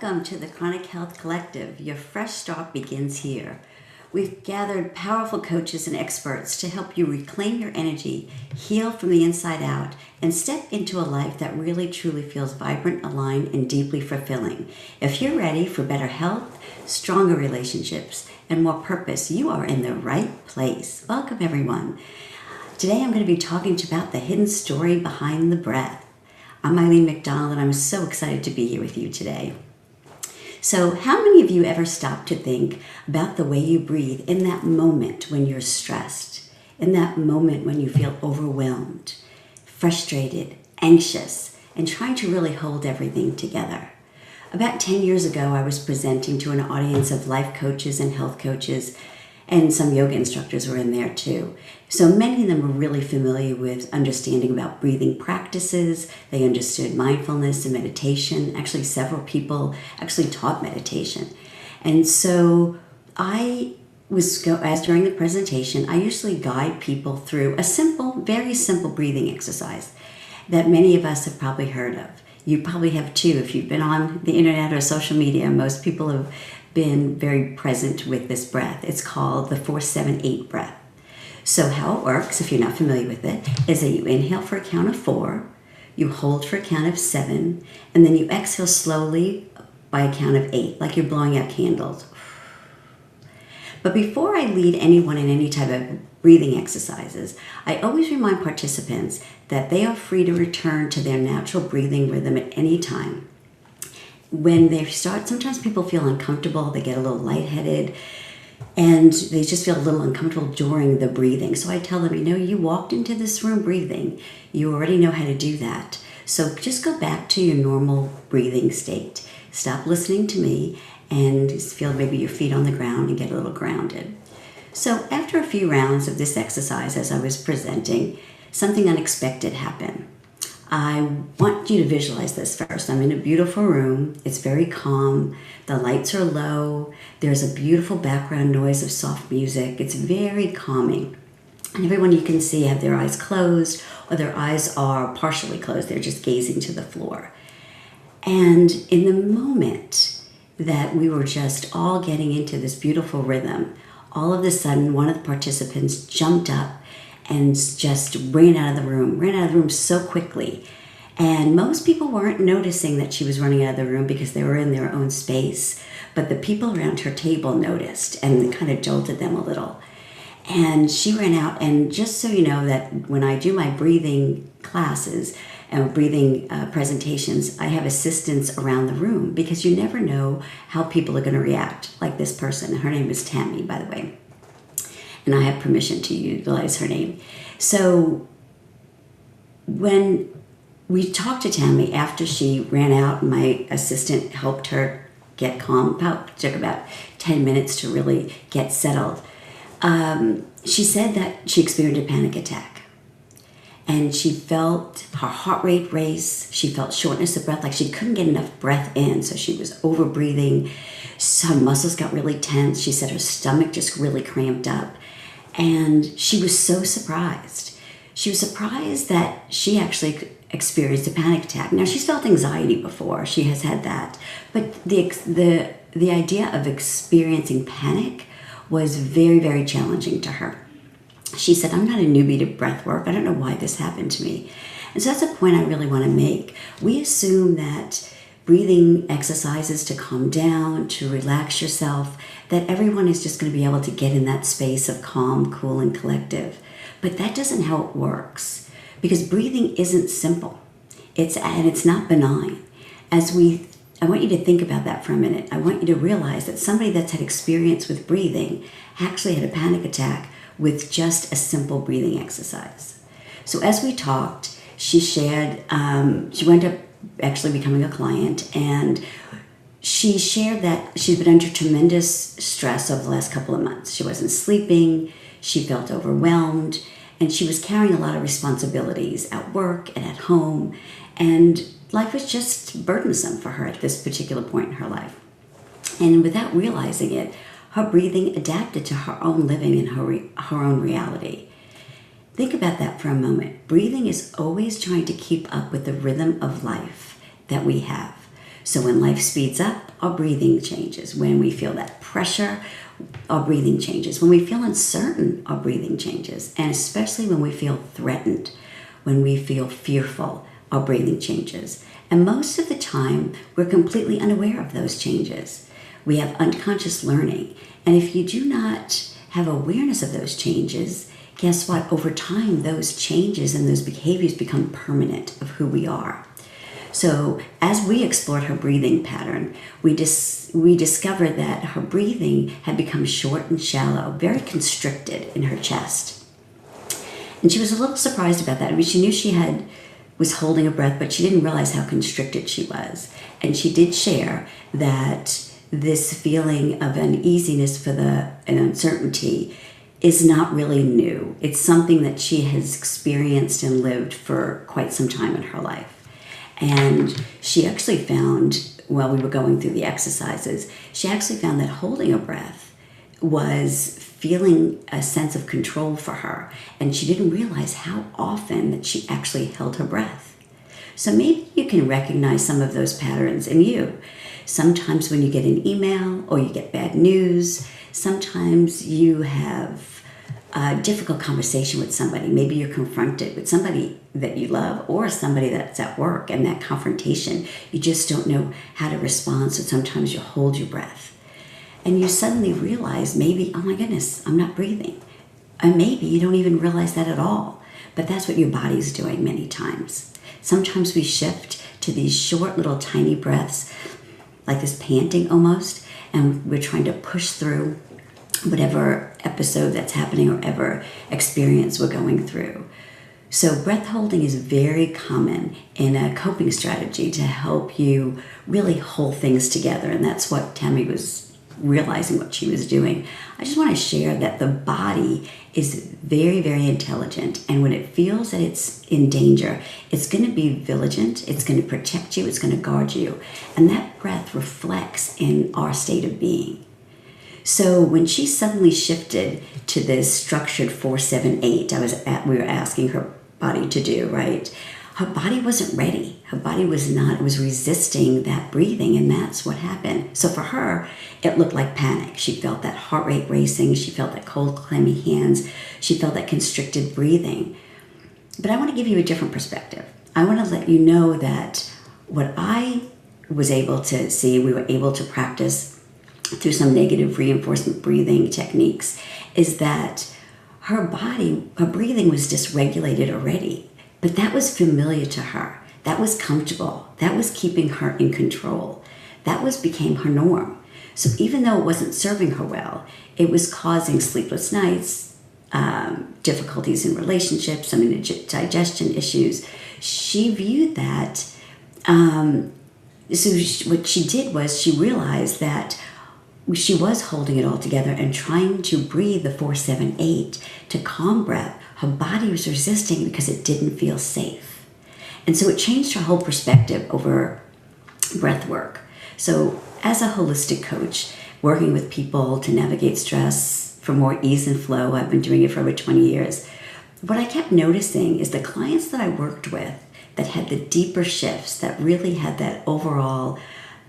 Welcome to the Chronic Health Collective. Your fresh start begins here. We've gathered powerful coaches and experts to help you reclaim your energy, heal from the inside out, and step into a life that really truly feels vibrant, aligned, and deeply fulfilling. If you're ready for better health, stronger relationships, and more purpose, you are in the right place. Welcome, everyone. Today I'm going to be talking about the hidden story behind the breath. I'm Eileen Mcdonald, and I'm so excited to be here with you today. So how many of you ever stop to think about the way you breathe in that moment when you're stressed, in that moment when you feel overwhelmed, frustrated, anxious, and trying to really hold everything together? About 10 years ago, I was presenting to an audience of life coaches and health coaches, and some yoga instructors were in there too. So many of them were really familiar with understanding about breathing practices. They understood mindfulness and meditation. Actually, several people actually taught meditation. And so as during the presentation, I usually guide people through a simple, very simple breathing exercise that many of us have probably heard of. You probably have too. If you've been on the internet or social media, most people have been very present with this breath. It's called the 4-7-8 breath. So how it works, if you're not familiar with it, is that you inhale for a count of 4, you hold for a count of 7, and then you exhale slowly by a count of 8, like you're blowing out candles. But before I lead anyone in any type of breathing exercises, I always remind participants that they are free to return to their natural breathing rhythm at any time. When they start, sometimes people feel uncomfortable, they get a little lightheaded, and they just feel a little uncomfortable during the breathing. So I tell them, you walked into this room breathing. You already know how to do that. So just go back to your normal breathing state. Stop listening to me and just feel maybe your feet on the ground and get a little grounded. So after a few rounds of this exercise, as I was presenting, something unexpected happened. I want you to visualize this first. I'm in a beautiful room. It's very calm. The lights are low. There's a beautiful background noise of soft music. It's very calming. And everyone you can see have their eyes closed, or their eyes are partially closed. They're just gazing to the floor. And in the moment that we were just all getting into this beautiful rhythm, all of a sudden one of the participants jumped up and just ran out of the room so quickly. And most people weren't noticing that she was running out of the room because they were in their own space. But the people around her table noticed, and it kind of jolted them a little. And she ran out, and just so you know that when I do my breathing classes and breathing presentations, I have assistants around the room because you never know how people are going to react, like this person. Her name is Tammy, by the way. And I have permission to utilize her name. So when we talked to Tammy after she ran out, my assistant helped her get calm. Took about 10 minutes to really get settled. She said that she experienced a panic attack. And she felt her heart rate race. She felt shortness of breath, like she couldn't get enough breath in. So she was over breathing. Her muscles got really tense. She said her stomach just really cramped up. And she was so surprised. She was surprised that she actually experienced a panic attack. Now, she's felt anxiety before. She has had that. But the idea of experiencing panic was very, very challenging to her. She said, I'm not a newbie to breath work. I don't know why this happened to me. And so that's a point I really want to make. We assume that breathing exercises to calm down, to relax yourself, that everyone is just going to be able to get in that space of calm, cool, and collective. But that isn't how it works, because breathing isn't simple. It's not benign. I want you to think about that for a minute. I want you to realize that somebody that's had experience with breathing actually had a panic attack with just a simple breathing exercise. So as we talked, she shared, she wound up actually becoming a client, and she shared that she's been under tremendous stress over the last couple of months. She wasn't sleeping, she felt overwhelmed, and she was carrying a lot of responsibilities at work and at home, and life was just burdensome for her at this particular point in her life. And without realizing it, her breathing adapted to her own living and her own reality. Think about that for a moment. Breathing is always trying to keep up with the rhythm of life that we have. So when life speeds up, our breathing changes. When we feel that pressure, our breathing changes. When we feel uncertain, our breathing changes. And especially when we feel threatened, when we feel fearful, our breathing changes. And most of the time, we're completely unaware of those changes. We have unconscious learning. And if you do not have awareness of those changes, guess what? Over time, those changes and those behaviors become permanent of who we are. So as we explored her breathing pattern, we discovered that her breathing had become short and shallow, very constricted in her chest. And she was a little surprised about that. I mean, she knew she was holding her breath, but she didn't realize how constricted she was. And she did share that this feeling of uneasiness and uncertainty is not really new. It's something that she has experienced and lived for quite some time in her life. And she actually found, while we were going through the exercises, she actually found that holding her breath was feeling a sense of control for her. And she didn't realize how often that she actually held her breath. So maybe you can recognize some of those patterns in you. Sometimes when you get an email or you get bad news, sometimes you have a difficult conversation with somebody. Maybe you're confronted with somebody that you love or somebody that's at work, and that confrontation, you just don't know how to respond, so sometimes you hold your breath. And you suddenly realize maybe, oh my goodness, I'm not breathing. And maybe you don't even realize that at all, but that's what your body's doing many times. Sometimes we shift to these short little tiny breaths, like this panting almost, and we're trying to push through whatever episode that's happening or ever experience we're going through. So breath holding is very common in a coping strategy to help you really hold things together. And that's what Tammy was realizing what she was doing. I just want to share that the body is very, very intelligent. And when it feels that it's in danger, it's going to be vigilant. It's going to protect you. It's going to guard you. And that breath reflects in our state of being. So when she suddenly shifted to this structured 4-7-8, we were asking her body to do, right? Her body wasn't ready. Her body was not, it was resisting that breathing, and that's what happened. So for her, it looked like panic. She felt that heart rate racing. She felt that cold, clammy hands. She felt that constricted breathing. But I want to give you a different perspective. I want to let you know that what I was able to see, we were able to practice through some negative reinforcement breathing techniques, is that her breathing was dysregulated already, but that was familiar to her. That was comfortable. That was keeping her in control. That became her norm. So even though it wasn't serving her well, it was causing sleepless nights, difficulties in relationships, digestion issues. She viewed that. What she did was she realized that she was holding it all together and trying to breathe the 4-7-8 to calm breath. Her body was resisting because it didn't feel safe. And so it changed her whole perspective over breath work. So as a holistic coach, working with people to navigate stress for more ease and flow, I've been doing it for over 20 years. What I kept noticing is the clients that I worked with that had the deeper shifts, that really had that overall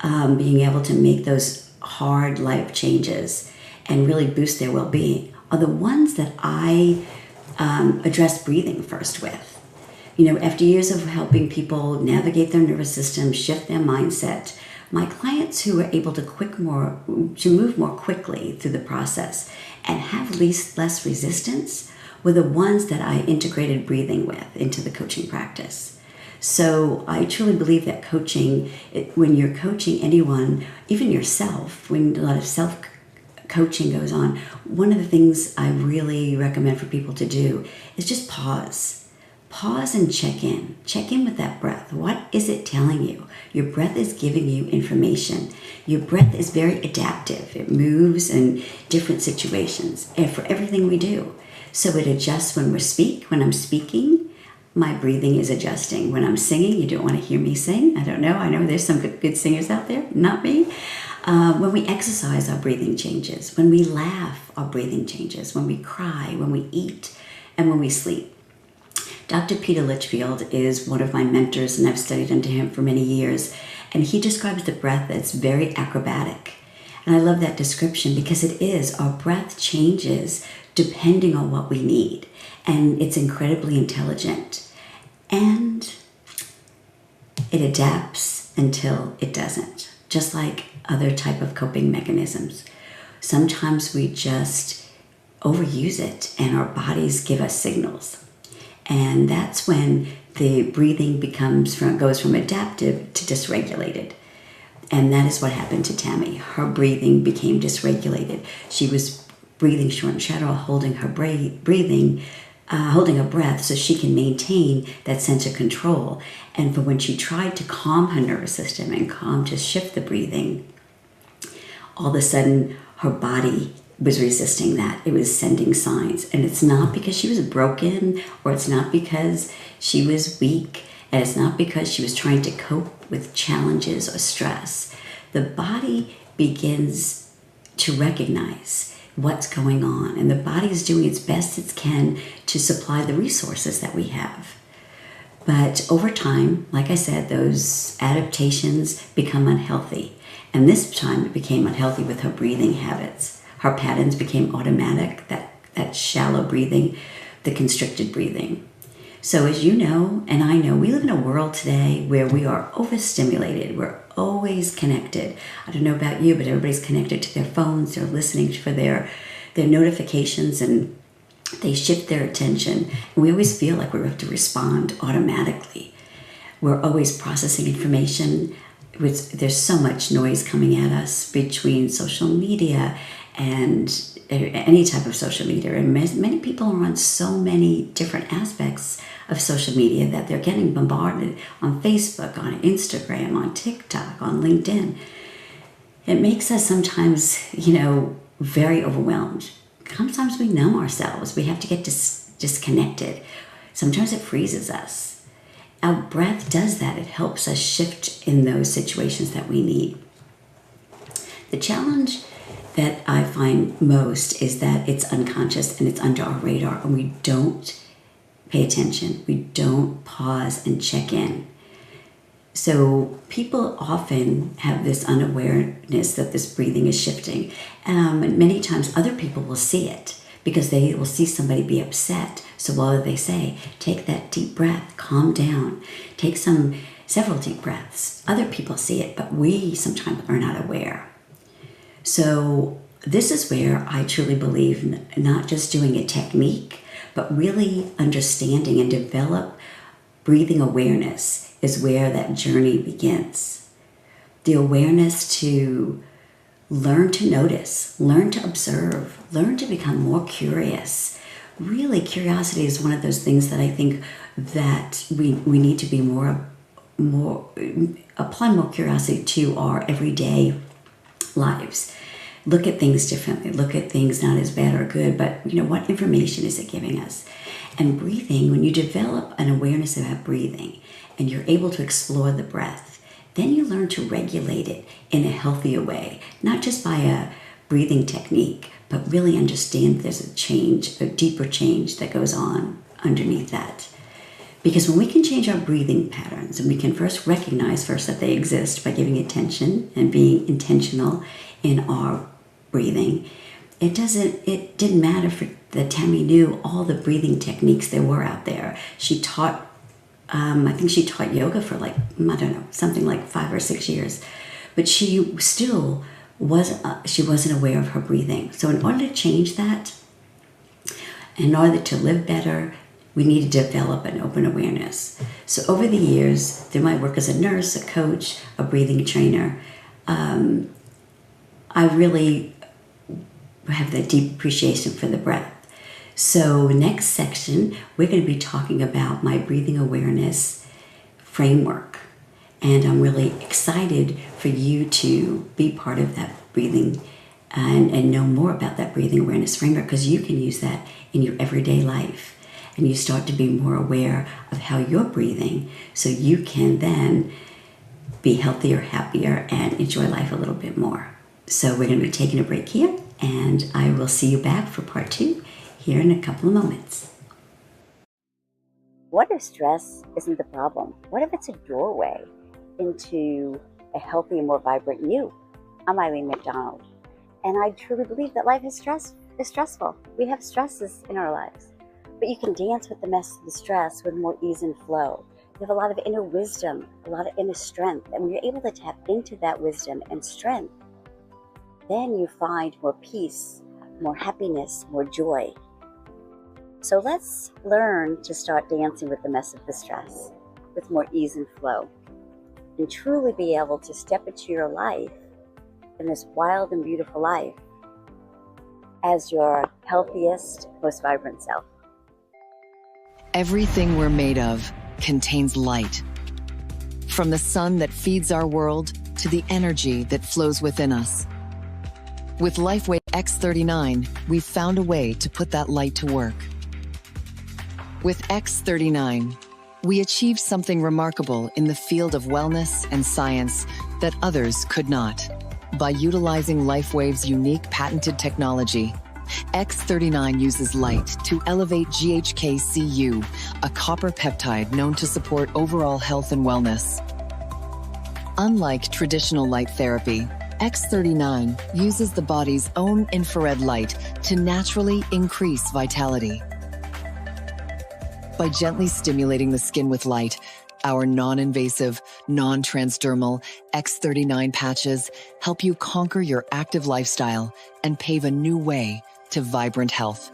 being able to make those hard life changes and really boost their well-being, are the ones that I address breathing first with. After years of helping people navigate their nervous system, shift their mindset, my clients who were able to move more quickly through the process and have less resistance were the ones that I integrated breathing with into the coaching practice. So I truly believe that coaching, when you're coaching anyone, even yourself, when a lot of self-coaching goes on, one of the things I really recommend for people to do is just pause. Pause and check in. Check in with that breath. What is it telling you? Your breath is giving you information. Your breath is very adaptive. It moves in different situations and for everything we do. So it adjusts when I'm speaking. My breathing is adjusting. When I'm singing, you don't want to hear me sing. I don't know. I know there's some good singers out there, not me. When we exercise, our breathing changes. When we laugh, our breathing changes. When we cry, when we eat, and when we sleep. Dr. Peter Litchfield is one of my mentors, and I've studied under him for many years. And he describes the breath as very acrobatic. And I love that description because it is. Our breath changes depending on what we need. And it's incredibly intelligent. And it adapts until it doesn't, just like other type of coping mechanisms. Sometimes we just overuse it and our bodies give us signals. And that's when the breathing goes from adaptive to dysregulated. And that is what happened to Tammy. Her breathing became dysregulated. She was breathing short and shallow, holding her breath so she can maintain that sense of control. And for when she tried to calm her nervous system and to shift the breathing, all of a sudden her body was resisting that. It was sending signs. And it's not because she was broken, or it's not because she was weak, and it's not because she was trying to cope with challenges or stress. The body begins to recognize what's going on, and the body is doing its best it can to supply the resources that we have. But over time, like I said, those adaptations become unhealthy. And this time it became unhealthy with her breathing habits. Her patterns became automatic, that shallow breathing, the constricted breathing. So as you know, and I know, we live in a world today where we are overstimulated. We're always connected. I don't know about you, but everybody's connected to their phones. They're listening for their notifications, and they shift their attention. And we always feel like we have to respond automatically. We're always processing information. There's so much noise coming at us between social media and any type of social media. And many people are on so many different aspects of social media that they're getting bombarded on Facebook, on Instagram, on TikTok, on LinkedIn. It makes us sometimes, very overwhelmed. Sometimes we numb ourselves. We have to get disconnected. Sometimes it freezes us. Our breath does that. It helps us shift in those situations that we need. The challenge that I find most is that it's unconscious and it's under our radar, and we don't pay attention. We don't pause and check in. So people often have this unawareness that this breathing is shifting. And many times other people will see it because they will see somebody be upset. So while they say, take that deep breath, calm down, take several deep breaths, other people see it, but we sometimes are not aware. So this is where I truly believe not just doing a technique, but really understanding and develop breathing awareness is where that journey begins. The awareness to learn to notice, learn to observe, learn to become more curious. Really, curiosity is one of those things that I think that we need to be apply more curiosity to our everyday lives. Look at things differently. Look at things not as bad or good, but what information is it giving us? And breathing, when you develop an awareness about breathing and you're able to explore the breath, then you learn to regulate it in a healthier way, not just by a breathing technique, but really understand there's a deeper change that goes on underneath that. Because when we can change our breathing patterns, and we can recognize that they exist by giving attention and being intentional in our breathing, it didn't matter that Tammy knew all the breathing techniques there were out there. She taught, I think she taught yoga for something like 5 or 6 years, but she still wasn't aware of her breathing. So in order to change that, in order to live better, we need to develop an open awareness. So over the years, through my work as a nurse, a coach, a breathing trainer, I really have that deep appreciation for the breath. So next section, we're going to be talking about my breathing awareness framework. And I'm really excited for you to be part of that breathing and know more about that breathing awareness framework, because you can use that in your everyday life. And you start to be more aware of how you're breathing, so you can then be healthier, happier, and enjoy life a little bit more. So we're going to be taking a break here, and I will see you back for part 2 here in a couple of moments. What if stress isn't the problem? What if it's a doorway into a healthy and more vibrant you. I'm Eileen Mcdonald, and I truly believe that life is stressful. We have stresses in our lives, but you can dance with the mess of the stress with more ease and flow. You have a lot of inner wisdom, a lot of inner strength, and when you're able to tap into that wisdom and strength, then you find more peace, more happiness, more joy. So let's learn to start dancing with the mess of the stress with more ease and flow, and truly be able to step into your life, in this wild and beautiful life, as your healthiest, most vibrant self. Everything we're made of contains light. From the sun that feeds our world to the energy that flows within us. With LifeWave X39, we've found a way to put that light to work. With X39, we achieved something remarkable in the field of wellness and science that others could not. By utilizing LifeWave's unique patented technology, X39 uses light to elevate GHK-Cu, a copper peptide known to support overall health and wellness. Unlike traditional light therapy, X39 uses the body's own infrared light to naturally increase vitality. By gently stimulating the skin with light, our non-invasive, non-transdermal X39 patches help you conquer your active lifestyle and pave a new way to vibrant health.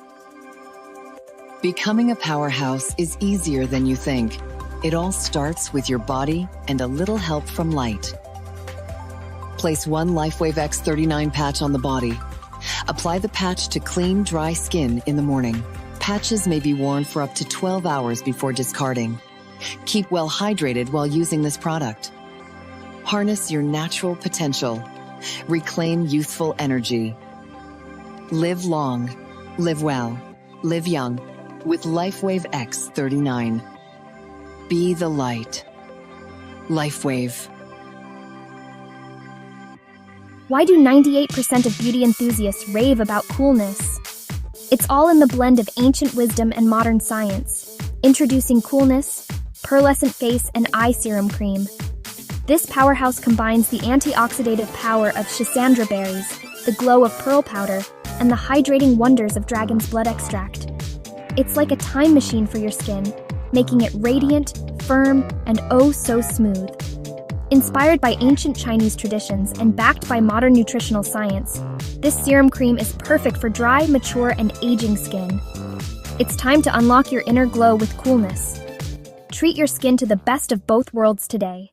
Becoming a powerhouse is easier than you think. It all starts with your body and a little help from light. Place one LifeWave X39 patch on the body. Apply the patch to clean, dry skin in the morning. Patches may be worn for up to 12 hours before discarding. Keep well hydrated while using this product. Harness your natural potential. Reclaim youthful energy. Live long, live well, live young with LifeWave X39. Be the light. LifeWave. Why do 98% of beauty enthusiasts rave about coolness? It's all in the blend of ancient wisdom and modern science. Introducing Coolness, Pearlescent Face and Eye Serum Cream. This powerhouse combines the antioxidative power of schisandra berries, the glow of pearl powder, and the hydrating wonders of dragon's blood extract. It's like a time machine for your skin, making it radiant, firm, and oh so smooth. Inspired by ancient Chinese traditions and backed by modern nutritional science, this serum cream is perfect for dry, mature, and aging skin. It's time to unlock your inner glow with Coolness. Treat your skin to the best of both worlds today.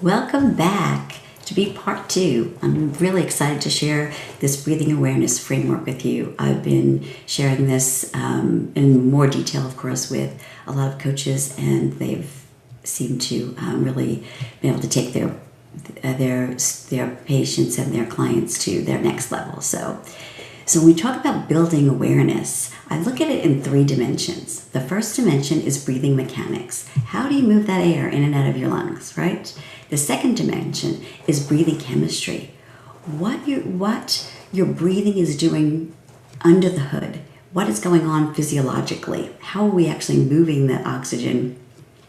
Welcome back to be part 2. I'm really excited to share this breathing awareness framework with you. I've been sharing this in more detail, of course, with a lot of coaches, and they've seemed to really be able to take their patients and their clients to their next level. So when we talk about building awareness, I look at it in 3 dimensions. The first dimension is breathing mechanics. How do you move that air in and out of your lungs, right? The second dimension is breathing chemistry. What your breathing is doing under the hood. What is going on physiologically? How are we actually moving the oxygen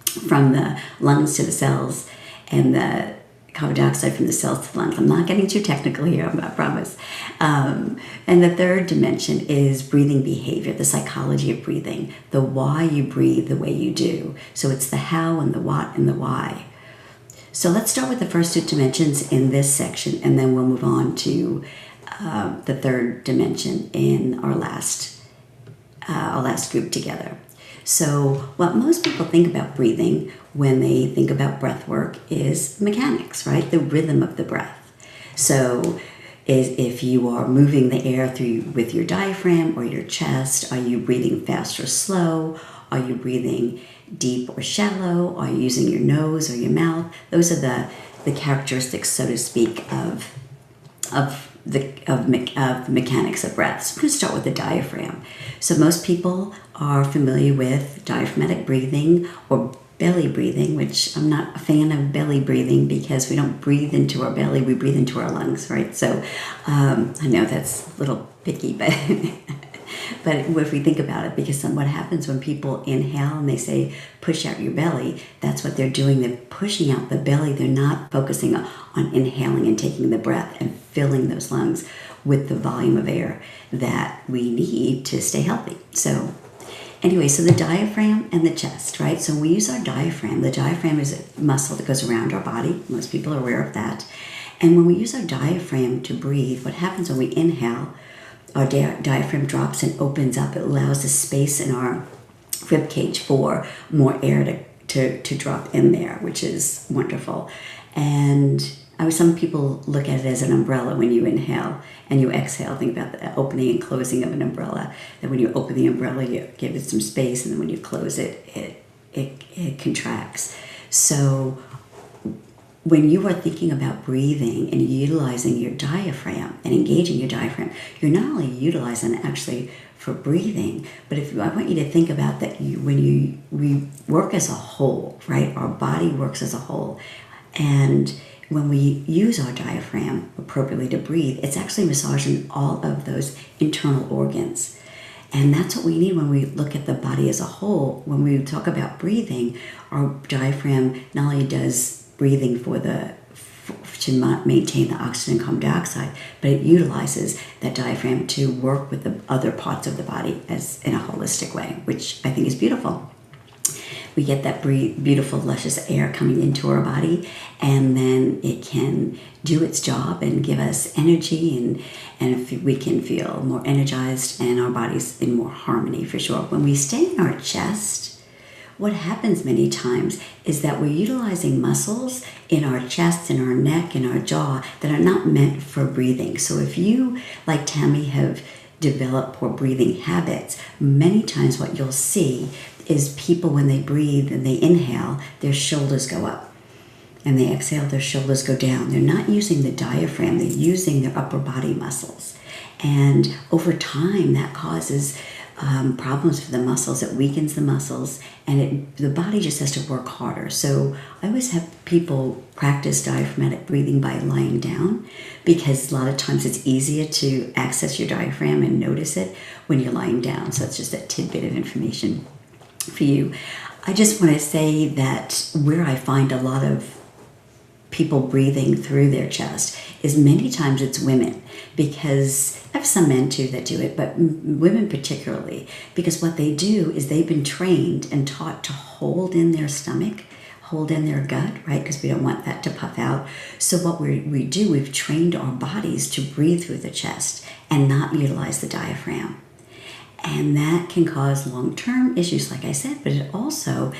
from the lungs to the cells and the carbon dioxide from the cells to the lungs? I'm not getting too technical here, I promise. And the third dimension is breathing behavior, the psychology of breathing, the why you breathe the way you do. So it's the how and the what and the why. So let's start with the first 2 dimensions in this section, and then we'll move on to the third dimension in our last group together. So what most people think about breathing when they think about breath work is mechanics, right? The rhythm of the breath. So if you are moving the air through with your diaphragm or your chest, are you breathing fast or slow? Are you breathing deep or shallow? Are you using your nose or your mouth? Those are the characteristics, so to speak, of the mechanics of breath. So I'm going to start with the diaphragm. So most people are familiar with diaphragmatic breathing or belly breathing, which I'm not a fan of belly breathing because we don't breathe into our belly, we breathe into our lungs, right? So I know that's a little picky, but But if we think about it, because what happens when people inhale and they say, push out your belly, that's what they're doing. They're pushing out the belly. They're not focusing on inhaling and taking the breath and filling those lungs with the volume of air that we need to stay healthy. So anyway, so the diaphragm and the chest, right? So when we use our diaphragm, the diaphragm is a muscle that goes around our body. Most people are aware of that. And when we use our diaphragm to breathe, what happens when we inhale, our diaphragm drops and opens up. It allows a space in our rib cage for more air to drop in there, which is wonderful. And some people look at it as an umbrella when you inhale and you exhale. Think about the opening and closing of an umbrella. That when you open the umbrella, you give it some space, and then when you close it, it contracts. So when you are thinking about breathing and utilizing your diaphragm and engaging your diaphragm, you're not only utilizing it actually for breathing, but I want you to think about that we work as a whole, right? Our body works as a whole. And when we use our diaphragm appropriately to breathe, it's actually massaging all of those internal organs. And that's what we need when we look at the body as a whole. When we talk about breathing, our diaphragm not only does breathing to maintain the oxygen and carbon dioxide, but it utilizes that diaphragm to work with the other parts of the body as in a holistic way, which I think is beautiful. We get that beautiful, luscious air coming into our body, and then it can do its job and give us energy, and if we can feel more energized and our body's in more harmony for sure. When we stay in our chest, what happens many times is that we're utilizing muscles in our chest, in our neck, in our jaw that are not meant for breathing. So if you, like Tammy, have developed poor breathing habits, many times what you'll see is people, when they breathe and they inhale, their shoulders go up. And they exhale, their shoulders go down. They're not using the diaphragm, they're using their upper body muscles. And over time, that causes problems for the muscles. It weakens the muscles, and the body just has to work harder. So I always have people practice diaphragmatic breathing by lying down, because a lot of times it's easier to access your diaphragm and notice it when you're lying down. So it's just a tidbit of information for you. I just want to say that where I find a lot of people breathing through their chest is many times it's women, because I have some men too that do it, but women particularly, because what they do is they've been trained and taught to hold in their stomach, hold in their gut, right? Because we don't want that to puff out. So what we do, we've trained our bodies to breathe through the chest and not utilize the diaphragm. And that can cause long-term issues, like I said, but it also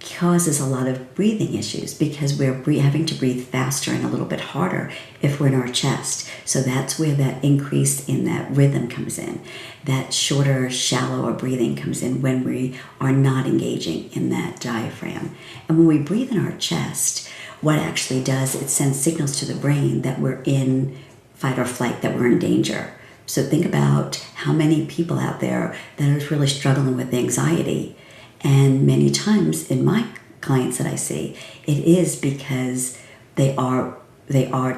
causes a lot of breathing issues, because we're having to breathe faster and a little bit harder if we're in our chest. So that's where that increase in that rhythm comes in. That shorter, shallower breathing comes in when we are not engaging in that diaphragm. And when we breathe in our chest, what actually does, it sends signals to the brain that we're in fight or flight, that we're in danger. So think about how many people out there that are really struggling with anxiety. And many times in my clients that I see, it is because they are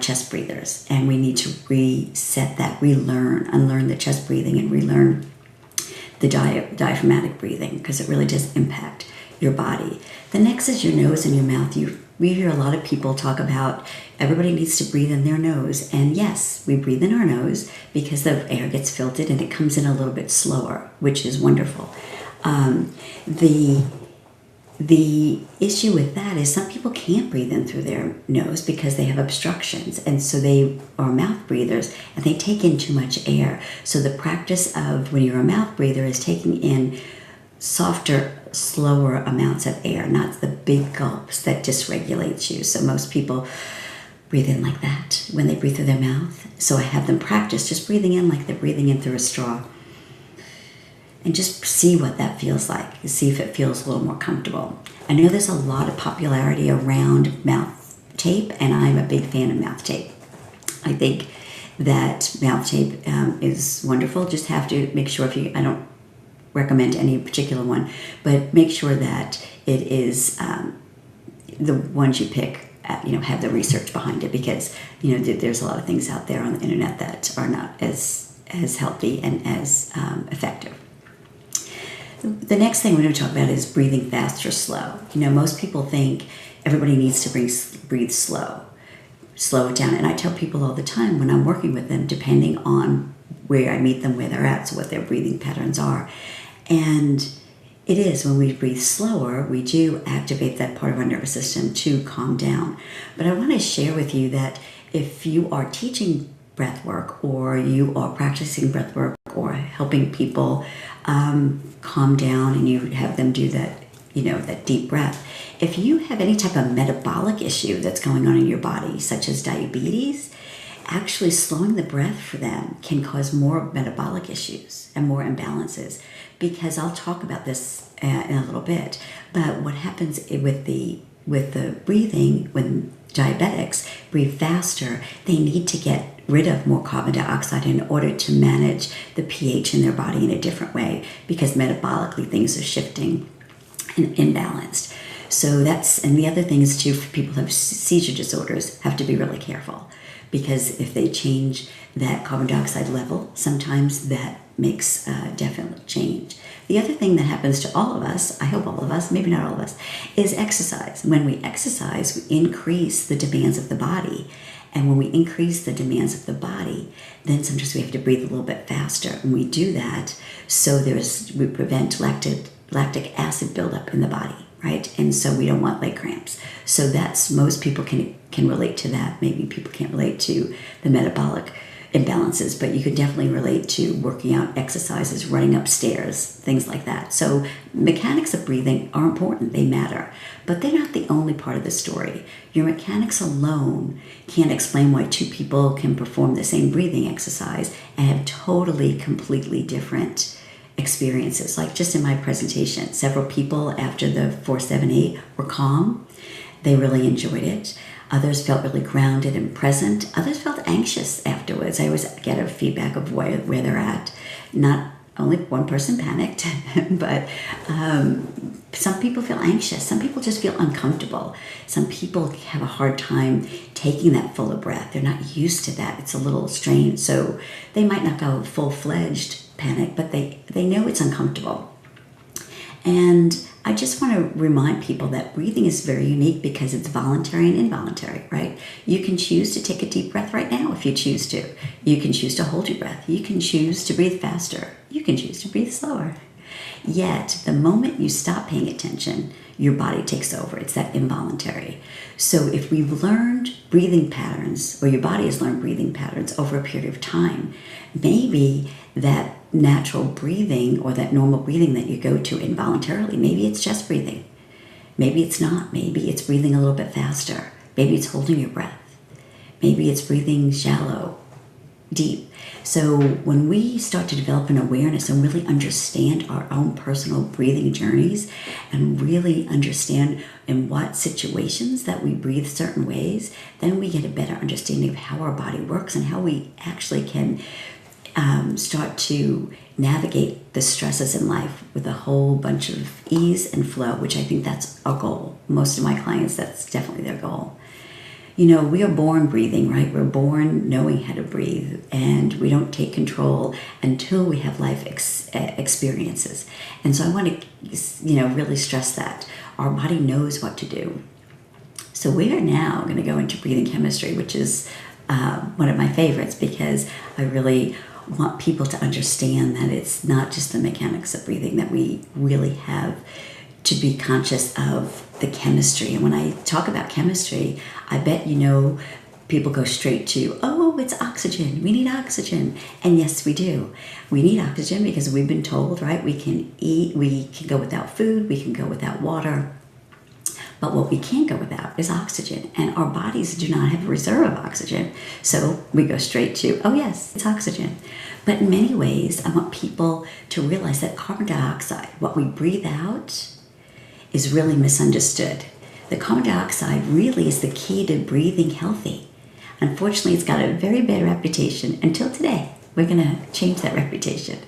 chest breathers, and we need to reset that, unlearn the chest breathing, and relearn the diaphragmatic breathing, because it really does impact your body. The next is your nose and your mouth. We hear a lot of people talk about everybody needs to breathe in their nose, and yes, we breathe in our nose because the air gets filtered and it comes in a little bit slower, which is wonderful. The issue with that is some people can't breathe in through their nose because they have obstructions, and so they are mouth breathers and they take in too much air. So the practice of when you're a mouth breather is taking in softer, slower amounts of air, not the big gulps that dysregulates you. So most people breathe in like that when they breathe through their mouth. So I have them practice just breathing in like they're breathing in through a straw. And just see what that feels like. See if it feels a little more comfortable. I know there's a lot of popularity around mouth tape, and I'm a big fan of mouth tape. I think that mouth tape is wonderful. Just have to make sure I don't recommend any particular one, but make sure that it is the ones you pick, have the research behind it, because there's a lot of things out there on the internet that are not as as healthy and as effective. The next thing we're going to talk about is breathing fast or slow. Most people think everybody needs to breathe slow. Slow it down. And I tell people all the time when I'm working with them, depending on where I meet them, where they're at, so what their breathing patterns are. And it is, when we breathe slower, we do activate that part of our nervous system to calm down. But I want to share with you that if you are teaching breath work, or you are practicing breath work, or helping people calm down, and you have them do that, that deep breath. If you have any type of metabolic issue that's going on in your body, such as diabetes, actually slowing the breath for them can cause more metabolic issues and more imbalances, because I'll talk about this in a little bit. But what happens with the breathing, when diabetics breathe faster, they need to get rid of more carbon dioxide in order to manage the pH in their body in a different way, because metabolically things are shifting and imbalanced. So and the other thing is too, for people who have seizure disorders, have to be really careful, because if they change that carbon dioxide level, sometimes that makes a definite change. The other thing that happens to all of us, I hope all of us, maybe not all of us, is exercise. When we exercise, we increase the demands of the body. And when we increase the demands of the body, then sometimes we have to breathe a little bit faster. And we do that so we prevent lactic acid buildup in the body, right? And so we don't want leg cramps. So most people can relate to that. Maybe people can't relate to the metabolic imbalances, but you could definitely relate to working out, exercises, running upstairs, things like that. So mechanics of breathing are important, they matter, but they're not the only part of the story. Your mechanics alone can't explain why two people can perform the same breathing exercise and have totally, completely different experiences. Like just in my presentation, several people after the 4-7-8 were calm. They really enjoyed it. Others felt really grounded and present. Others felt anxious afterwards. I always get a feedback of where they're at. Not only one person panicked, but some people feel anxious. Some people just feel uncomfortable. Some people have a hard time taking that fuller breath. They're not used to that. It's a little strange. So they might not go full-fledged panic, but they know it's uncomfortable. And I just want to remind people that breathing is very unique because it's voluntary and involuntary, right? You can choose to take a deep breath right now if you choose to. You can choose to hold your breath. You can choose to breathe faster. You can choose to breathe slower. Yet, the moment you stop paying attention, your body takes over. It's that involuntary. So if we've learned breathing patterns, or your body has learned breathing patterns over a period of time, maybe that natural breathing or that normal breathing that you go to involuntarily, maybe it's just breathing. Maybe it's not. Maybe it's breathing a little bit faster. Maybe it's holding your breath. Maybe it's breathing shallow, deep. So when we start to develop an awareness and really understand our own personal breathing journeys and really understand in what situations that we breathe certain ways, then we get a better understanding of how our body works and how we actually can start to navigate the stresses in life with a whole bunch of ease and flow, which I think that's our goal. Most of my clients, that's definitely their goal. We are born breathing, right? We're born knowing how to breathe, and we don't take control until we have life experiences. And so I want to, really stress that. Our body knows what to do. So we are now going to go into breathing chemistry, which is one of my favorites, because I really want people to understand that it's not just the mechanics of breathing, that we really have to be conscious of the chemistry. And when I talk about chemistry, I bet people go straight to, oh, it's oxygen. We need oxygen. And yes, we do. We need oxygen because we've been told, right? We can eat, we can go without food, we can go without water. But what we can't go without is oxygen. And our bodies do not have a reserve of oxygen. So we go straight to, oh yes, it's oxygen. But in many ways, I want people to realize that carbon dioxide, what we breathe out, is really misunderstood. The carbon dioxide really is the key to breathing healthy. Unfortunately, it's got a very bad reputation until today. We're going to change that reputation.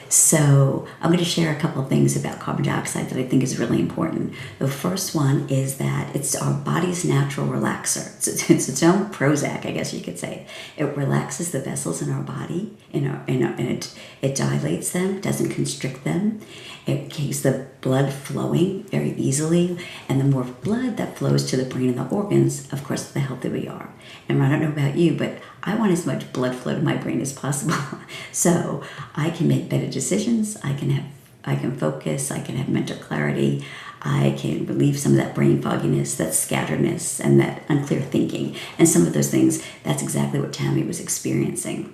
So I'm going to share a couple of things about carbon dioxide that I think is really important. The first one is that it's our body's natural relaxer. It's its own Prozac, I guess you could say. It relaxes the vessels in our body, and it dilates them, doesn't constrict them. It keeps the blood flowing very easily, and the more blood that flows to the brain and the organs, of course, the healthier we are. And I don't know about you, but I want as much blood flow to my brain as possible, so I can make better decisions. I can focus. I can have mental clarity. I can relieve some of that brain fogginess, that scatteredness, and that unclear thinking. And some of those things, that's exactly what Tammy was experiencing.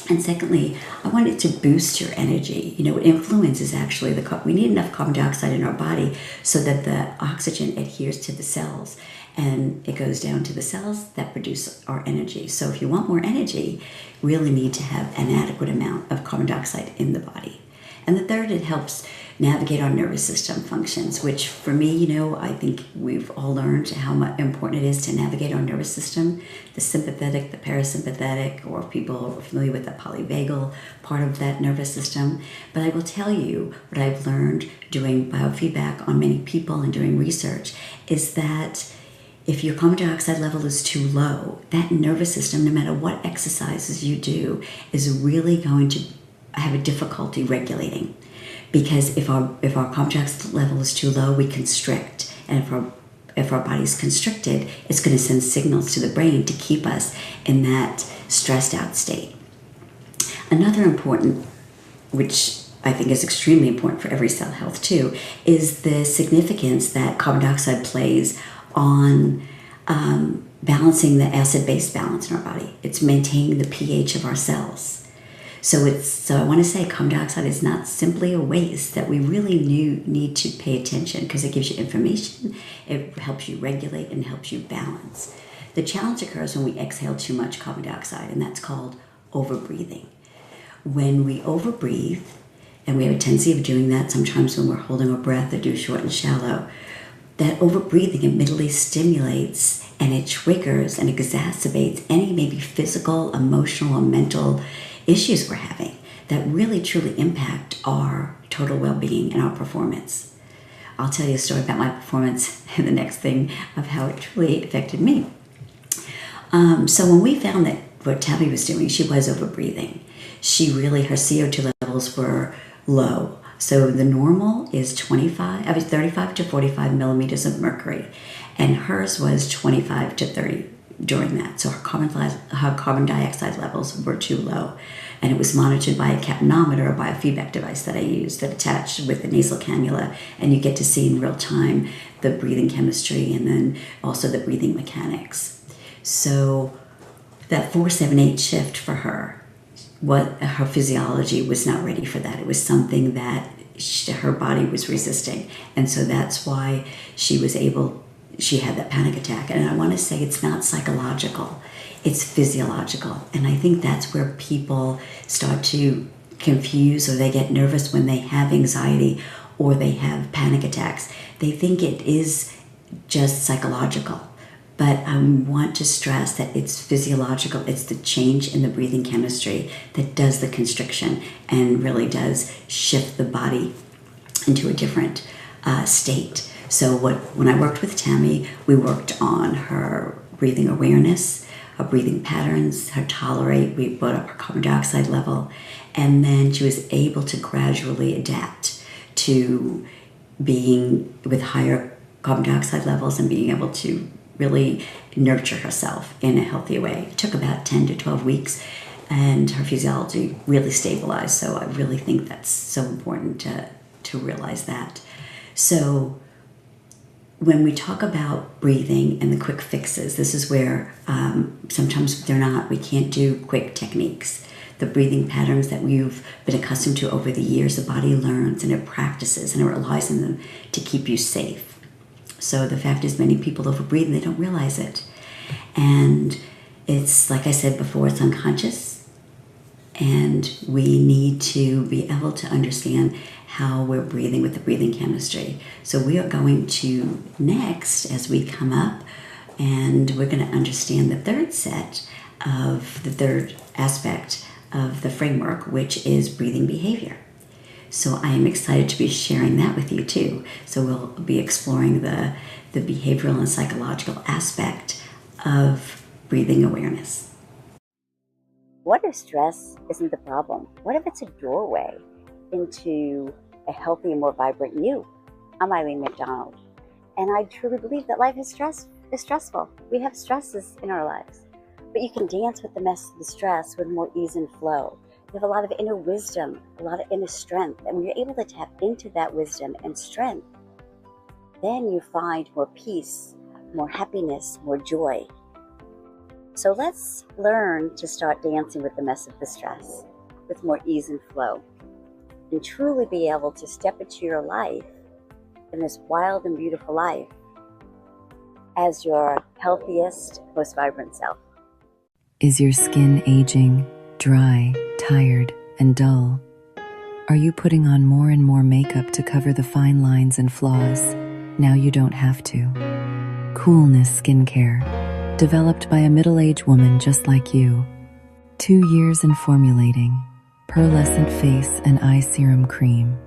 And secondly, I wanted to boost your energy. What influences actually we need enough carbon dioxide in our body so that the oxygen adheres to the cells and it goes down to the cells that produce our energy. So if you want more energy, you really need to have an adequate amount of carbon dioxide in the body. And the third, it helps navigate our nervous system functions, which for me, I think we've all learned how important it is to navigate our nervous system, the sympathetic, the parasympathetic, or people are familiar with the polyvagal part of that nervous system. But I will tell you what I've learned doing biofeedback on many people and doing research is that if your carbon dioxide level is too low, that nervous system, no matter what exercises you do, is really going to have a difficulty regulating. Because if our carbon dioxide level is too low, we constrict. And if our body's constricted, it's going to send signals to the brain to keep us in that stressed out state. Another important, which I think is extremely important for every cell health too, is the significance that carbon dioxide plays on balancing the acid-base balance in our body. It's maintaining the pH of our cells. So I want to say carbon dioxide is not simply a waste, that we really need to pay attention because it gives you information, it helps you regulate, and helps you balance. The challenge occurs when we exhale too much carbon dioxide, and that's called overbreathing. When we overbreathe, and we have a tendency of doing that sometimes when we're holding our breath or do short and shallow, that overbreathing immediately stimulates and it triggers and exacerbates any maybe physical, emotional, or mental issues we're having that really truly impact our total well-being and our performance. I'll tell you a story about my performance in the next thing of how it truly affected me. So when we found that what Tabby was doing, she was overbreathing. Her CO2 levels were low. So the normal is 35 to 45 millimeters of mercury, and hers was 25 to 30 during that. So her carbon dioxide levels were too low. And it was monitored by a capnometer, a biofeedback device that I used that attached with the nasal cannula, and you get to see in real time the breathing chemistry and then also the breathing mechanics. So that 4-7-8 shift for her, her physiology was not ready for that. It was something that her body was resisting. And so that's why she had that panic attack. And I want to say it's not psychological, it's physiological. And I think that's where people start to confuse or they get nervous when they have anxiety or they have panic attacks. They think it is just psychological. But I want to stress that it's physiological. It's the change in the breathing chemistry that does the constriction and really does shift the body into a different state. So when I worked with Tammy, we worked on her breathing awareness, her breathing patterns, her tolerate. We brought up her carbon dioxide level, and then she was able to gradually adapt to being with higher carbon dioxide levels and being able to really nurture herself in a healthy way. It took about 10 to 12 weeks, and her physiology really stabilized. So I really think that's so important to realize that. So when we talk about breathing and the quick fixes, this is where sometimes we can't do quick techniques. The breathing patterns that we've been accustomed to over the years, the body learns and it practices and it relies on them to keep you safe. So the fact is many people overbreathe and they don't realize it. And it's, like I said before, it's unconscious. And we need to be able to understand how we're breathing with the breathing chemistry. So we are going to next, as we come up, and we're going to understand the third aspect of the framework, which is breathing behavior. So I am excited to be sharing that with you too. So we'll be exploring the behavioral and psychological aspect of breathing awareness. What if stress isn't the problem? What if it's a doorway into a healthy and more vibrant you? I'm Eileen Mcdonald, and I truly believe that life is stressful. We have stresses in our lives, but you can dance with the mess of the stress with more ease and flow. You have a lot of inner wisdom, a lot of inner strength, and when you're able to tap into that wisdom and strength, then you find more peace, more happiness, more joy. So let's learn to start dancing with the mess of the stress with more ease and flow, and truly be able to step into your life, in this wild and beautiful life, as your healthiest, most vibrant self. Is your skin aging, dry, tired, and dull? Are you putting on more and more makeup to cover the fine lines and flaws? Now you don't have to. Coolness Skincare, developed by a middle-aged woman just like you. 2 years in formulating pearlescent face and eye serum cream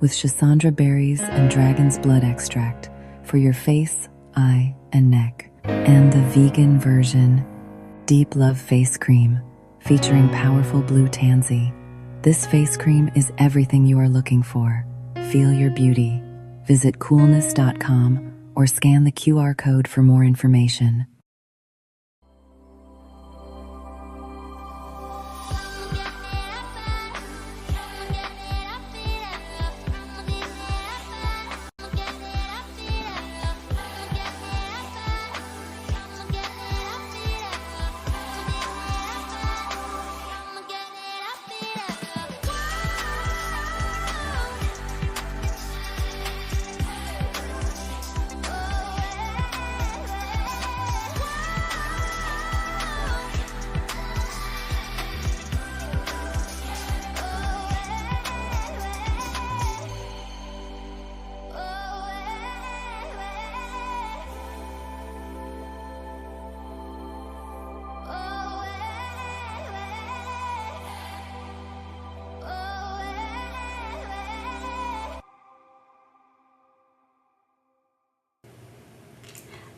with Schisandra berries and dragon's blood extract for your face, eye, and neck. And the vegan version, Deep Love Face Cream, featuring powerful blue tansy. This face cream is everything you are looking for. Feel your beauty. Visit coolness.com or scan the QR code for more information.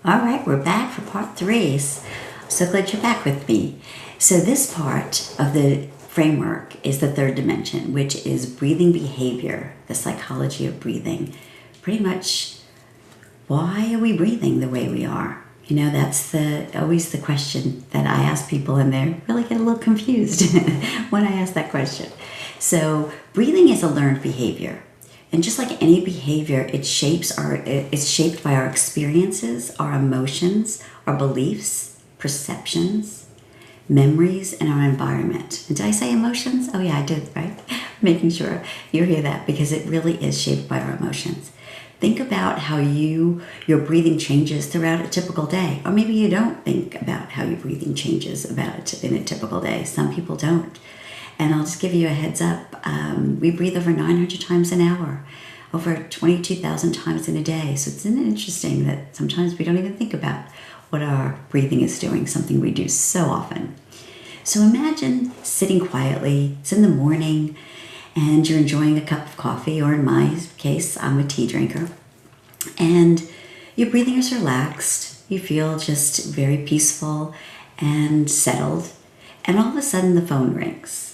All right, we're back for part 3. So glad you're back with me. So this part of the framework is the third dimension, which is breathing behavior, the psychology of breathing. Pretty much, why are we breathing the way we are? You know, that's always the question that I ask people, and they really get a little confused when I ask that question. So breathing is a learned behavior. And just like any behavior, it's shaped by our experiences, our emotions, our beliefs, perceptions, memories, and our environment. And did I say emotions? Oh yeah, I did, right? Making sure you hear that, because it really is shaped by our emotions. Think about how your breathing changes throughout a typical day. Or maybe you don't think about how your breathing changes in a typical day. Some people don't. And I'll just give you a heads up. We breathe over 900 times an hour, over 22,000 times in a day. So it's interesting that sometimes we don't even think about what our breathing is doing, something we do so often. So imagine sitting quietly. It's in the morning and you're enjoying a cup of coffee, or in my case, I'm a tea drinker. And your breathing is relaxed. You feel just very peaceful and settled. And all of a sudden the phone rings.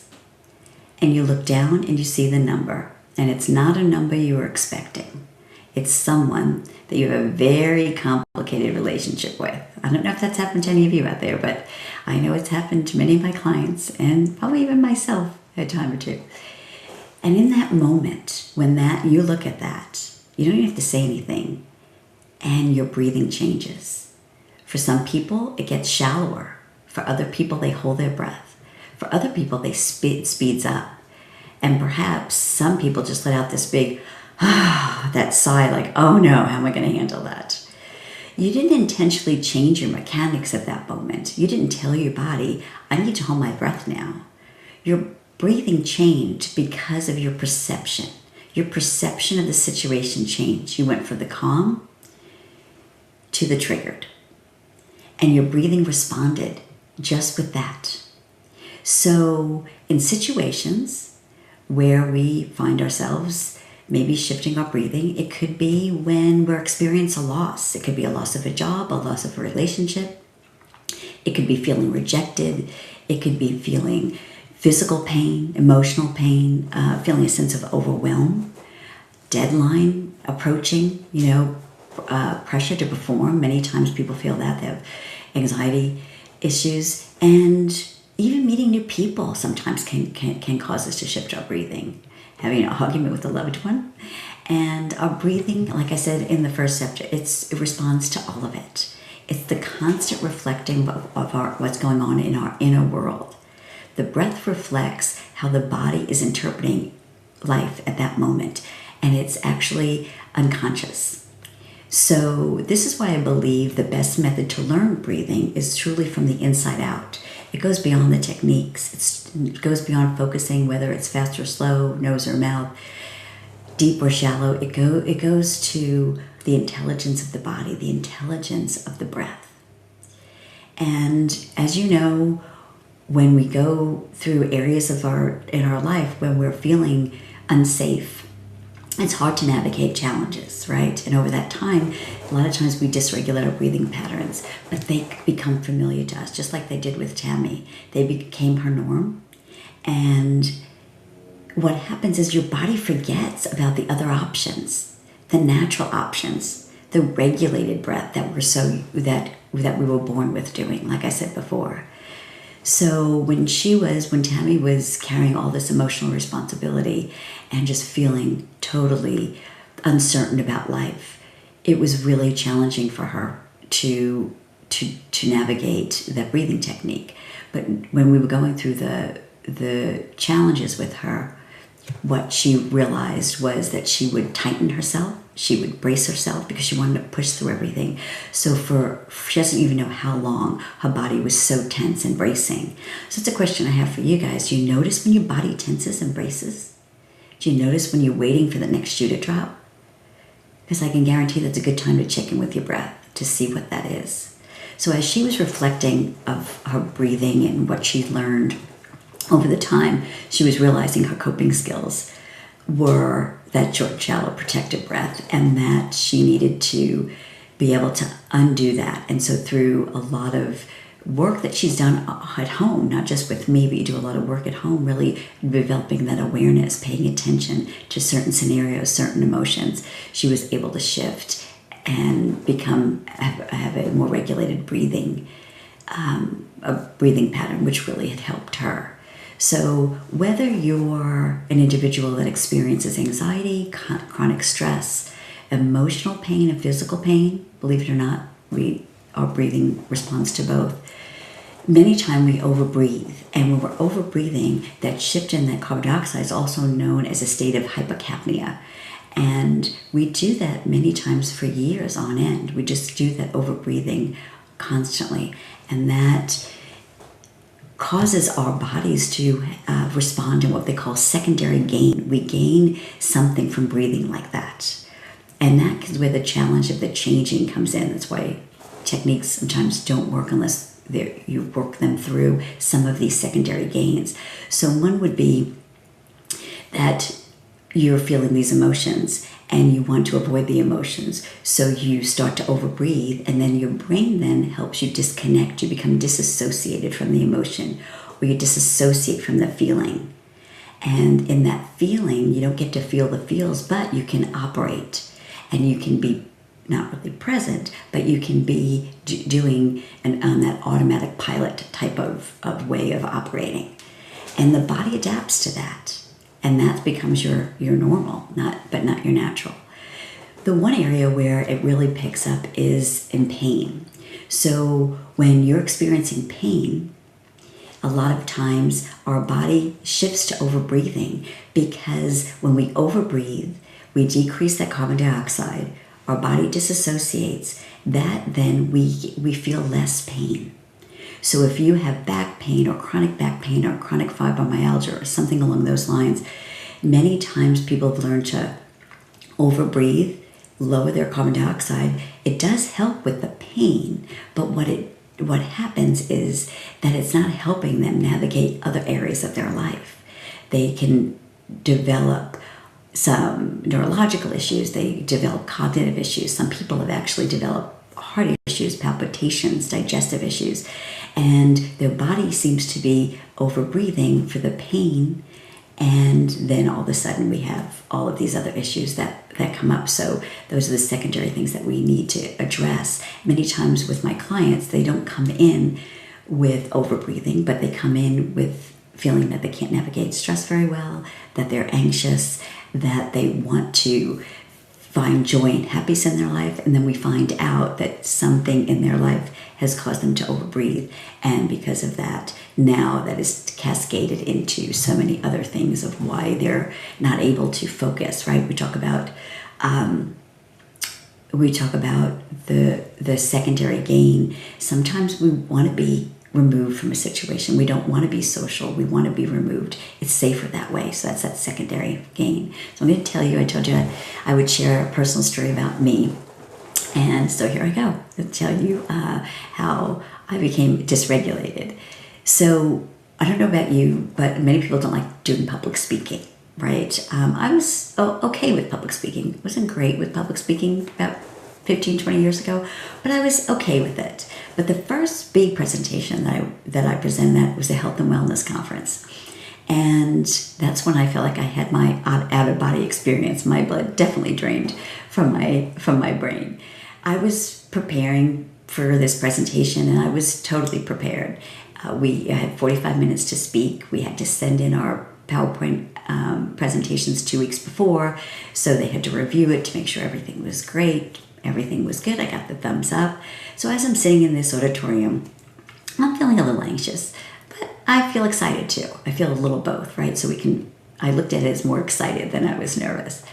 And you look down and you see the number. And it's not a number you were expecting. It's someone that you have a very complicated relationship with. I don't know if that's happened to any of you out there, but I know it's happened to many of my clients, and probably even myself a time or two. And in that moment, when you look at that, you don't even have to say anything, and your breathing changes. For some people, it gets shallower. For other people, they hold their breath. For other people, they speeds up. And perhaps some people just let out this big, that sigh, like, oh no, how am I going to handle that? You didn't intentionally change your mechanics at that moment. You didn't tell your body, I need to hold my breath now. Your breathing changed because of your perception. Your perception of the situation changed. You went from the calm to the triggered. And your breathing responded just with that. So in situations where we find ourselves maybe shifting our breathing. It could be when we're experiencing a loss. It could be a loss of a job, a loss of a relationship. It could be feeling rejected. It could be feeling physical pain, emotional pain, feeling a sense of overwhelm, deadline approaching, pressure to perform. Many times people feel that. They have anxiety issues. And even meeting new people sometimes can cause us to shift our breathing. Having an argument with a loved one. And our breathing, like I said in the first chapter, it responds to all of it. It's the constant reflecting of what's going on in our inner world. The breath reflects how the body is interpreting life at that moment, and it's actually unconscious. So this is why I believe the best method to learn breathing is truly from the inside out. It goes beyond the techniques. It goes beyond focusing, whether it's fast or slow, nose or mouth, deep or shallow. It goes to the intelligence of the body, the intelligence of the breath. And as you know, when we go through areas in our life when we're feeling unsafe, it's hard to navigate challenges, right? And over that time, a lot of times we dysregulate our breathing patterns, but they become familiar to us, just like they did with Tammy. They became her norm. And what happens is your body forgets about the other options, the natural options, the regulated breath that we were born with doing, like I said before. So when Tammy was carrying all this emotional responsibility and just feeling totally uncertain about life, it was really challenging for her to navigate that breathing technique. But when we were going through the challenges with her, what she realized was that she would tighten herself, she would brace herself because she wanted to push through everything. So she doesn't even know how long her body was so tense and bracing. So it's a question I have for you guys. Do you notice when your body tenses and braces? Do you notice when you're waiting for the next shoe to drop? Because I can guarantee that's a good time to check in with your breath to see what that is. So as she was reflecting of her breathing and what she learned over the time, she was realizing her coping skills were that short, shallow, protected breath, and that she needed to be able to undo that. And so through a lot of work that she's done at home, not just with me, but you do a lot of work at home, really developing that awareness, paying attention to certain scenarios, certain emotions, she was able to shift and have a more regulated breathing pattern, which really had helped her. So whether you're an individual that experiences anxiety, chronic stress, emotional pain, and physical pain, believe it or not, our breathing responds to both. Many times we overbreathe, and when we're overbreathing, that shift in that carbon dioxide is also known as a state of hypocapnia. And we do that many times for years on end. We just do that overbreathing constantly, and that causes our bodies to respond to what they call secondary gain. We gain something from breathing like that. And that is where the challenge of the changing comes in. That's why techniques sometimes don't work unless you work them through some of these secondary gains. So one would be that you're feeling these emotions and you want to avoid the emotions. So you start to overbreathe, and then your brain then helps you disconnect. You become disassociated from the emotion, or you disassociate from the feeling. And in that feeling, you don't get to feel the feels, but you can operate, and you can be not really present, but you can be doing on that automatic pilot type of way of operating. And the body adapts to that. And that becomes your normal, but not your natural. The one area where it really picks up is in pain. So when you're experiencing pain, a lot of times our body shifts to overbreathing, because when we overbreathe, we decrease that carbon dioxide, our body disassociates, that then we feel less pain. So if you have back pain or chronic fibromyalgia or something along those lines, many times people have learned to overbreathe, lower their carbon dioxide. It does help with the pain, but what happens is that it's not helping them navigate other areas of their life. They can develop some neurological issues, they develop cognitive issues. Some people have actually developed heart issues, palpitations, digestive issues, and their body seems to be over-breathing for the pain, and then all of a sudden we have all of these other issues that come up. So those are the secondary things that we need to address. Many times with my clients, they don't come in with over-breathing, but they come in with feeling that they can't navigate stress very well, that they're anxious, that they want to find joy and happiness in their life, and then we find out that something in their life has caused them to overbreathe, and because of that, now that is cascaded into so many other things of why they're not able to focus, right? We talk about the secondary gain. Sometimes we want to be removed from a situation. We don't want to be social. We want to be removed. It's safer that way. So that's that secondary gain. So I'm going to tell you, I told you I would share a personal story about me. And so here I go. I'll tell you how I became dysregulated. So I don't know about you, but many people don't like doing public speaking, right? I was okay with public speaking. Wasn't great with public speaking about 15, 20 years ago, but I was okay with it. But the first big presentation that I presented at was a health and wellness conference. And that's when I felt like I had my out-of-body experience. My blood definitely drained from my brain. I was preparing for this presentation, and I was totally prepared. We had 45 minutes to speak. We had to send in our PowerPoint presentations 2 weeks before, so they had to review it to make sure everything was great. Everything was good. I got the thumbs up. So as I'm sitting in this auditorium, I'm feeling a little anxious, but I feel excited too. I feel a little both, right? So I looked at it as more excited than I was nervous.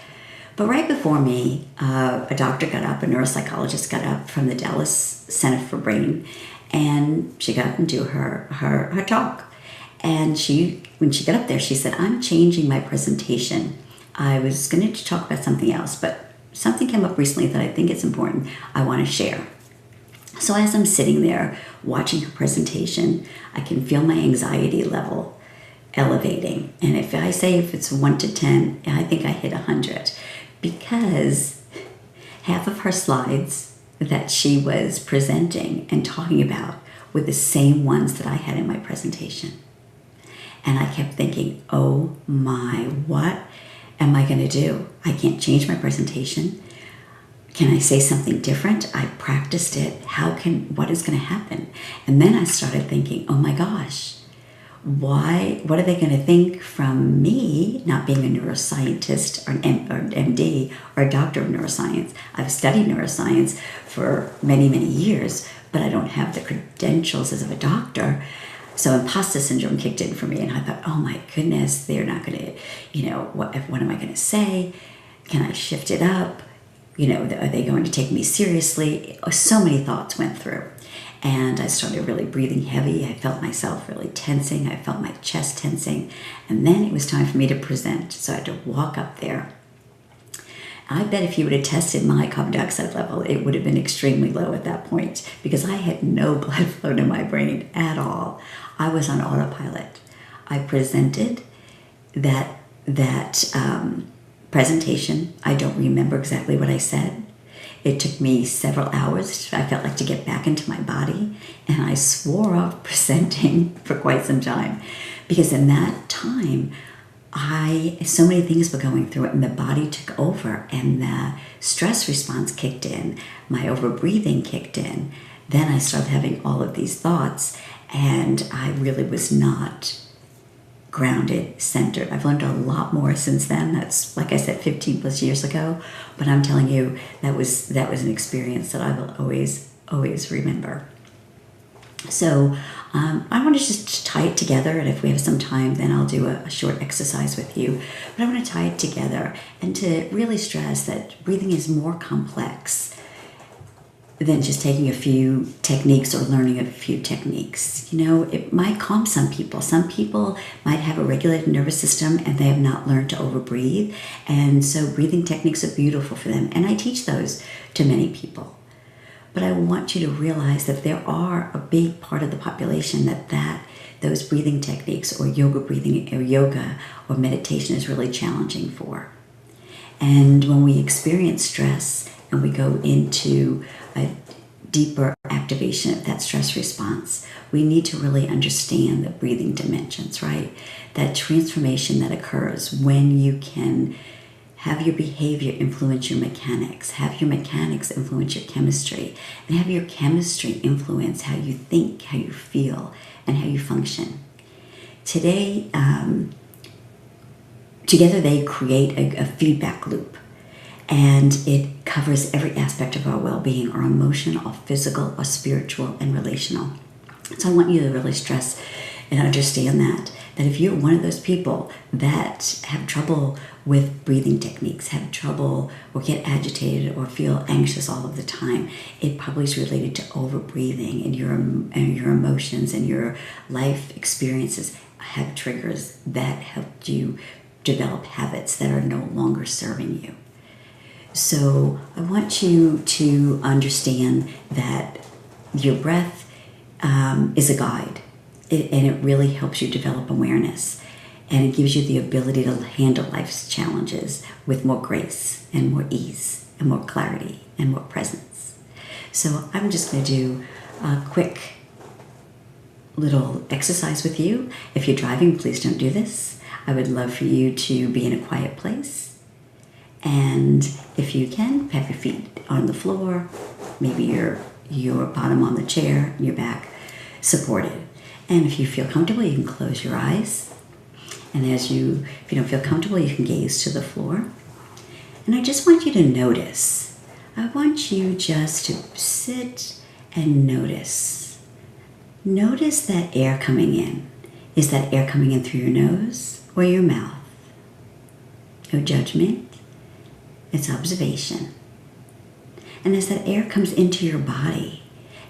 But right before me, a doctor got up, a neuropsychologist got up from the Dallas Center for Brain, and she got up and do her talk. And when she got up there, she said, "I'm changing my presentation. I was going to talk about something else, but something came up recently that I think it's important I want to share." So as I'm sitting there watching her presentation, I can feel my anxiety level elevating. And if it's 1 to 10, I think I hit 100, because half of her slides that she was presenting and talking about were the same ones that I had in my presentation. And I kept thinking, oh my, what am I going to do? I can't change my presentation. Can I say something different? I practiced it. What is going to happen? And then I started thinking, oh my gosh, what are they going to think from me not being a neuroscientist or an MD or a doctor of neuroscience? I've studied neuroscience for many, many years, but I don't have the credentials as a doctor. So imposter syndrome kicked in for me, and I thought, oh my goodness, they're not going to, what am I going to say? Can I shift it up? Are they going to take me seriously? So many thoughts went through, and I started really breathing heavy. I felt myself really tensing. I felt my chest tensing, and then it was time for me to present. So I had to walk up there. I bet if you would have tested my carbon dioxide level, it would have been extremely low at that point, because I had no blood flow to my brain at all. I was on autopilot. I presented that presentation. I don't remember exactly what I said. It took me several hours, I felt like, to get back into my body, and I swore off presenting for quite some time, because in that time, so many things were going through it, and the body took over, and the stress response kicked in, my overbreathing kicked in. Then I started having all of these thoughts, and I really was not grounded, centered. I've learned a lot more since then. That's, like I said, 15 plus years ago, but I'm telling you, that was an experience that I will always remember. So I want to just tie it together, and if we have some time, then I'll do a short exercise with you. But I want to tie it together and to really stress that breathing is more complex than just taking a few techniques or learning a few techniques. It might calm some people. Some people might have a regulated nervous system and they have not learned to overbreathe. And so breathing techniques are beautiful for them. And I teach those to many people. But I want you to realize that there are a big part of the population that those breathing techniques or yoga breathing or yoga or meditation is really challenging for. And when we experience stress and we go into a deeper activation of that stress response, we need to really understand the breathing dimensions, right? That transformation that occurs when you can have your behavior influence your mechanics, have your mechanics influence your chemistry, and have your chemistry influence how you think, how you feel, and how you function. Today, together they create a feedback loop, and it covers every aspect of our well-being, our emotional, our physical, our spiritual, and relational. So I want you to really stress and understand that if you're one of those people that have trouble with breathing techniques, have trouble or get agitated or feel anxious all of the time, it probably is related to over-breathing, and your emotions and your life experiences have triggers that helped you develop habits that are no longer serving you. So I want you to understand that your breath is a guide, and it really helps you develop awareness, and it gives you the ability to handle life's challenges with more grace and more ease and more clarity and more presence. So I'm just going to do a quick little exercise with you. If you're driving, please don't do this. I would love for you to be in a quiet place. And if you can, have your feet on the floor, maybe your bottom on the chair, your back supported. And if you feel comfortable, you can close your eyes. And if you don't feel comfortable, you can gaze to the floor. And I just want you to notice. I want you just to sit and notice. Notice that air coming in. Is that air coming in through your nose or your mouth? No judgment. It's observation. And as that air comes into your body,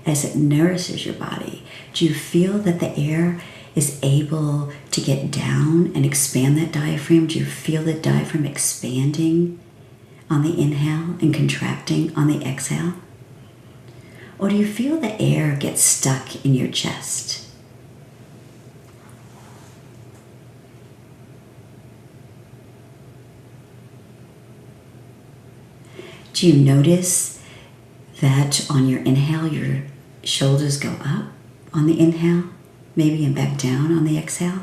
as it nourishes your body, do you feel that the air is able to get down and expand that diaphragm? Do you feel the diaphragm expanding on the inhale and contracting on the exhale? Or do you feel the air get stuck in your chest? Do you notice that on your inhale, your shoulders go up on the inhale, maybe and back down on the exhale?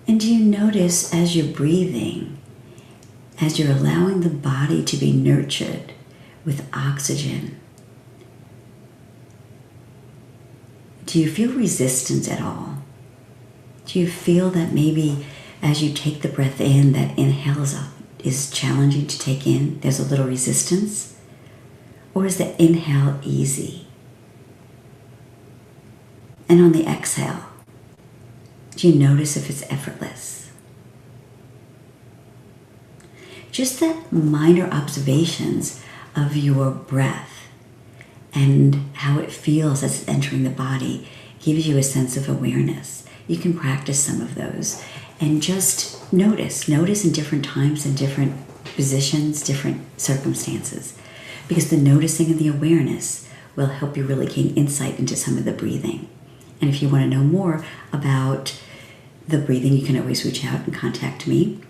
And do you notice as you're breathing, as you're allowing the body to be nurtured with oxygen, do you feel resistance at all? Do you feel that maybe as you take the breath in, that inhale is challenging to take in? There's a little resistance? Or is the inhale easy? And on the exhale, do you notice if it's effortless? Just that minor observations of your breath and how it feels as it's entering the body gives you a sense of awareness. You can practice some of those and just notice in different times and different positions, different circumstances, because the noticing and the awareness will help you really gain insight into some of the breathing. And if you want to know more about the breathing, you can always reach out and contact me.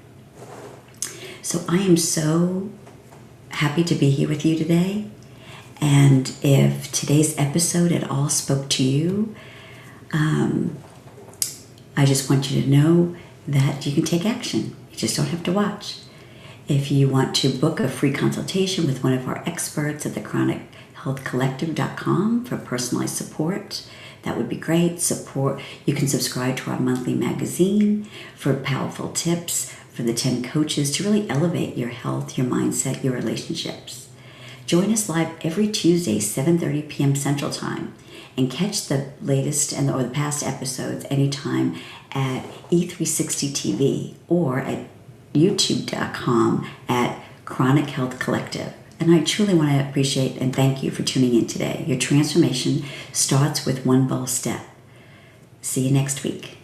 So I am so happy to be here with you today. And if today's episode at all spoke to you, I just want you to know that you can take action. You just don't have to watch. If you want to book a free consultation with one of our experts at the chronichealthcollective.com for personalized support, that would be great. You can subscribe to our monthly magazine for powerful tips for the 10 coaches to really elevate your health, your mindset, your relationships. Join us live every Tuesday, 7:30 p.m. Central Time, and catch the latest or the past episodes anytime at E360 TV or at youtube.com at Chronic Health Collective. And I truly want to appreciate and thank you for tuning in today. Your transformation starts with one bold step. See you next week.